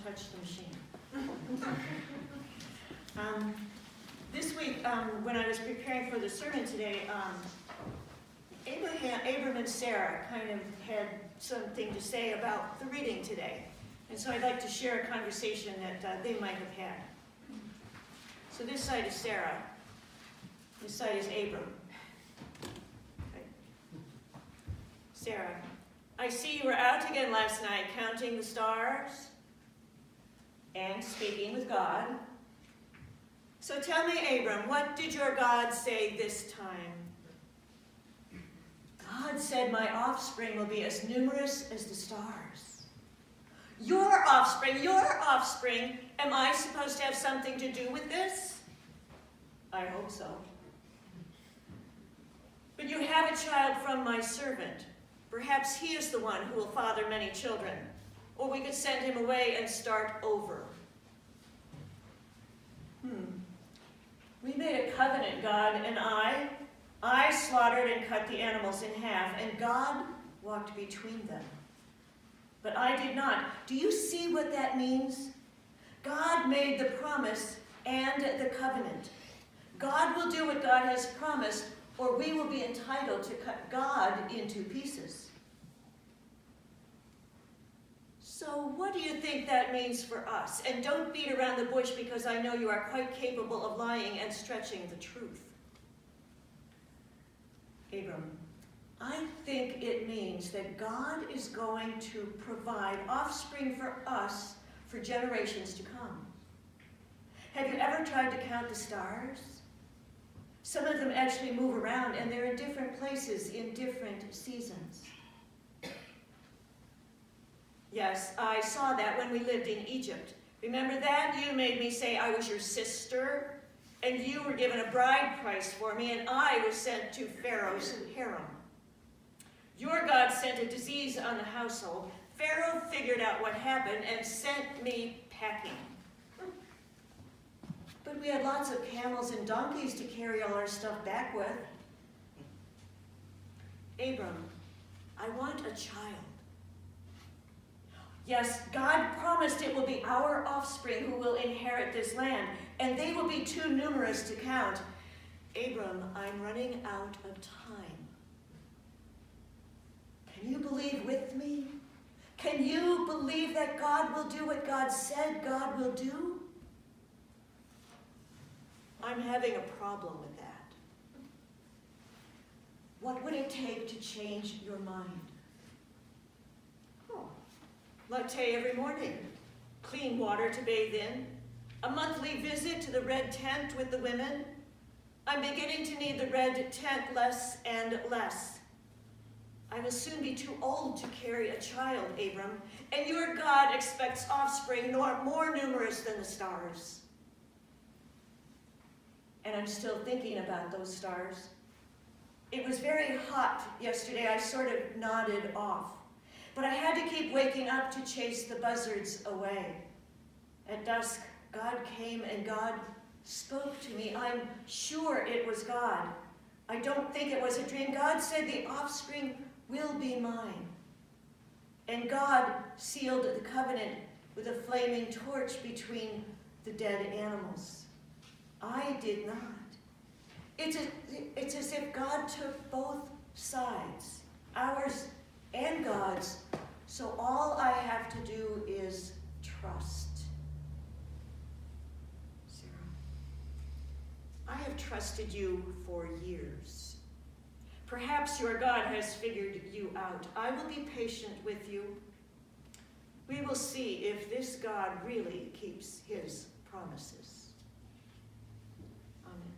touch the machine. This week, when I was preparing for the sermon today, Abram and Sarah kind of had something to say about the reading today. And so I'd like to share a conversation that they might have had. So this side is Sarah. This side is Abram. Okay. Sarah, I see you were out again last night counting the stars and speaking with God. So tell me, Abram, what did your God say this time? God said, my offspring will be as numerous as the stars. Your offspring, am I supposed to have something to do with this? I hope so. But you have a child from my servant. Perhaps he is the one who will father many children. Or we could send him away and start over. We made a covenant, God and I. I slaughtered and cut the animals in half, and God walked between them. But I did not. Do you see what that means? God made the promise and the covenant. God will do what God has promised, or we will be entitled to cut God into pieces. So what do you think that means for us? And don't beat around the bush, because I know you are quite capable of lying and stretching the truth. Abram, I think it means that God is going to provide offspring for us for generations to come. Have you ever tried to count the stars? Some of them actually move around, and they're in different places in different seasons. Yes, I saw that when we lived in Egypt. Remember that? You made me say I was your sister, and you were given a bride price for me, and I was sent to Pharaoh's harem. Your God sent a disease on the household. Pharaoh figured out what happened and sent me packing. But we had lots of camels and donkeys to carry all our stuff back with. Abram, I want a child. Yes, God promised it will be our offspring who will inherit this land, and they will be too numerous to count. Abram, I'm running out of time. Can you believe with me? Can you believe that God will do what God said God will do? I'm having a problem with that. What would it take to change your mind? Latte every morning, clean water to bathe in, a monthly visit to the red tent with the women. I'm beginning to need the red tent less and less. I will soon be too old to carry a child, Abram, and your God expects offspring more numerous than the stars. And I'm still thinking about those stars. It was very hot yesterday. I sort of nodded off. But I had to keep waking up to chase the buzzards away. At dusk, God came and God spoke to me. I'm sure it was God. I don't think it was a dream. God said the offspring will be mine. And God sealed the covenant with a flaming torch between the dead animals. I did not. It's as if God took both sides, ours and God's, so all I have to do is trust. Sarah, I have trusted you for years. Perhaps your God has figured you out. I will be patient with you. We will see if this God really keeps his promises. Amen.